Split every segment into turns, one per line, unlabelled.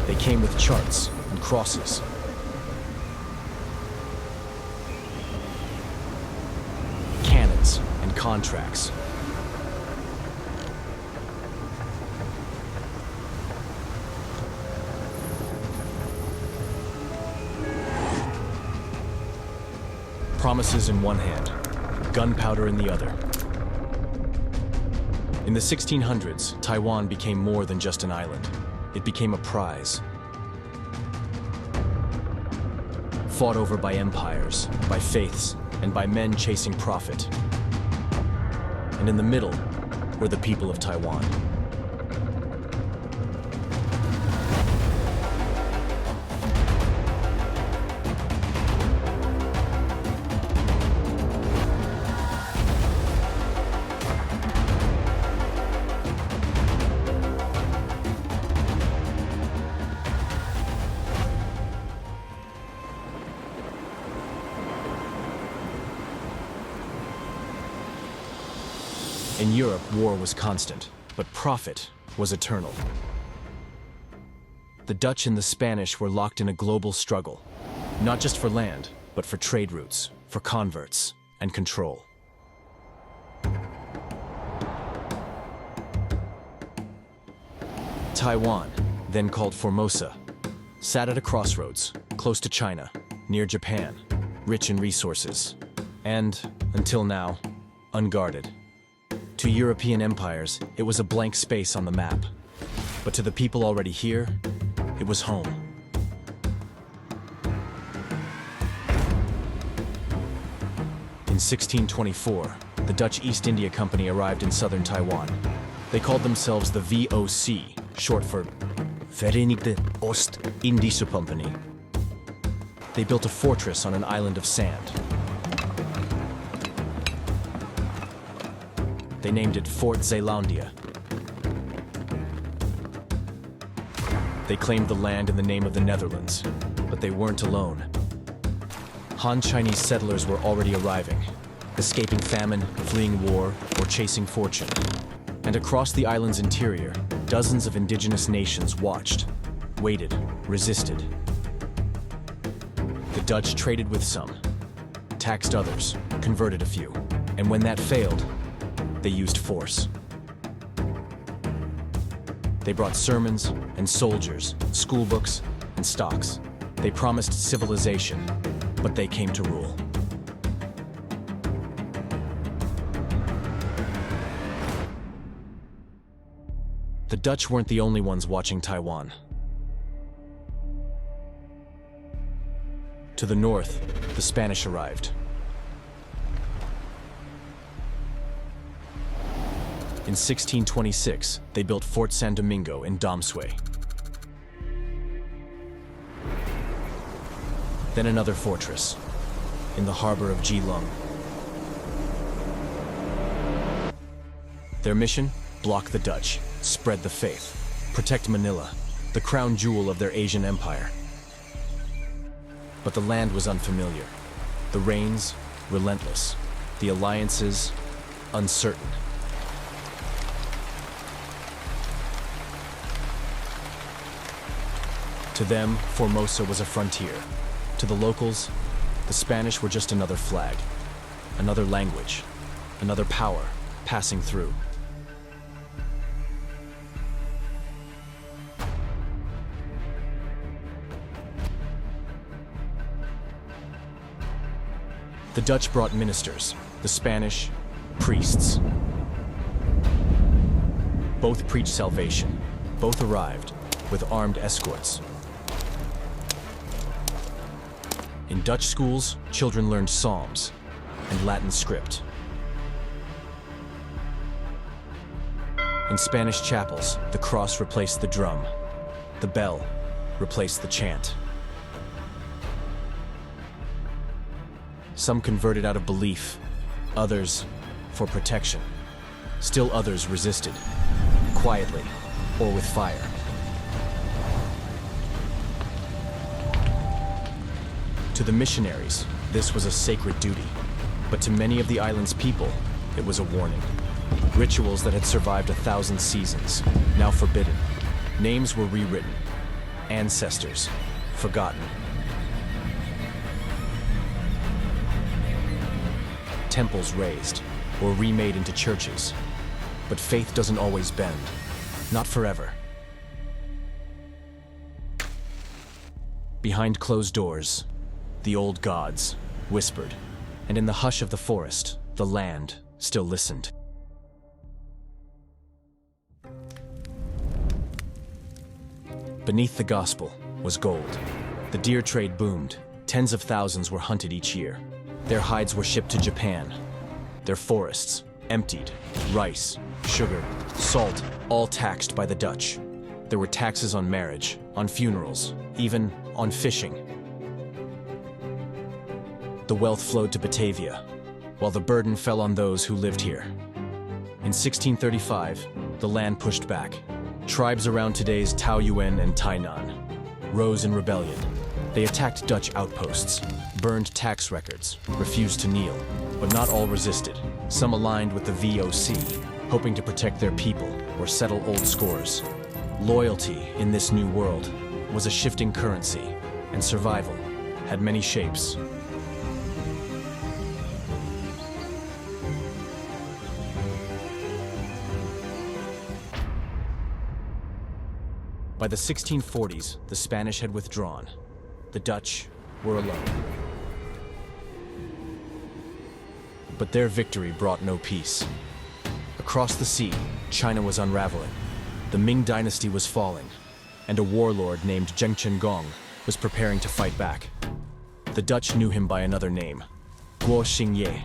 They came with charts and crosses. Cannons and contracts. Promises in one hand, gunpowder in the other. In the 1600s, Taiwan became more than just an island. It became a prize. Fought over by empires, by faiths, and by men chasing profit. And in the middle were the people of Taiwan. In Europe, war was constant, but profit was eternal. The Dutch and the Spanish were locked in a global struggle, not just for land, but for trade routes, for converts, and control. Taiwan, then called Formosa, sat at a crossroads, close to China, near Japan, rich in resources, and, until now, unguarded. To European empires, it was a blank space on the map. But to the people already here, it was home. In 1624, the Dutch East India Company arrived in southern Taiwan. They called themselves the VOC, short for Verenigde Oost-Indische Company. They built a fortress on an island of sand. They named it Fort Zeelandia. They claimed the land in the name of the Netherlands, but they weren't alone. Han Chinese settlers were already arriving, escaping famine, fleeing war, or chasing fortune. And across the island's interior, dozens of indigenous nations watched, waited, resisted. The Dutch traded with some, taxed others, converted a few, and when that failed, they used force. They brought sermons and soldiers, school books and stocks. They promised civilization, but they came to rule. The Dutch weren't the only ones watching Taiwan. To the north, the Spanish arrived. In 1626, they built Fort San Domingo in Damsui. Then another fortress, in the harbor of Geelong. Their mission? Block the Dutch, spread the faith, protect Manila, the crown jewel of their Asian empire. But the land was unfamiliar, the rains relentless, the alliances uncertain. To them, Formosa was a frontier. To the locals, the Spanish were just another flag, another language, another power passing through. The Dutch brought ministers, the Spanish, priests. Both preached salvation. Both arrived with armed escorts. In Dutch schools, children learned psalms and Latin script. In Spanish chapels, the cross replaced the drum. The bell replaced the chant. Some converted out of belief, others for protection. Still others resisted, quietly or with fire. To the missionaries, this was a sacred duty, but to many of the island's people, it was a warning. Rituals that had survived 1,000 seasons, now forbidden. Names were rewritten. Ancestors, forgotten. Temples razed, or remade into churches. But faith doesn't always bend. Not forever. Behind closed doors, the old gods whispered, and in the hush of the forest, the land still listened. Beneath the gospel was gold. The deer trade boomed. Tens of thousands were hunted each year. Their hides were shipped to Japan. Their forests emptied. Rice, sugar, salt, all taxed by the Dutch. There were taxes on marriage, on funerals, even on fishing. The wealth flowed to Batavia, while the burden fell on those who lived here. In 1635, the land pushed back. Tribes around today's Taoyuan and Tainan rose in rebellion. They attacked Dutch outposts, burned tax records, refused to kneel. But not all resisted. Some aligned with the VOC, hoping to protect their people or settle old scores. Loyalty in this new world was a shifting currency, and survival had many shapes. By the 1640s, the Spanish had withdrawn. The Dutch were alone. But their victory brought no peace. Across the sea, China was unraveling. The Ming dynasty was falling, and a warlord named Zheng Qinggong was preparing to fight back. The Dutch knew him by another name, Koxinga.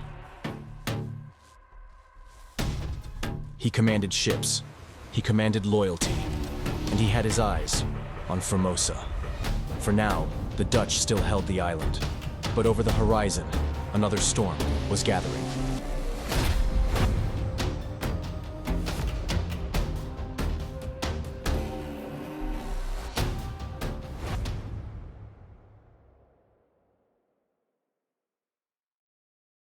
He commanded ships, he commanded loyalty, and he had his eyes on Formosa. For now, the Dutch still held the island, but over the horizon, another storm was gathering.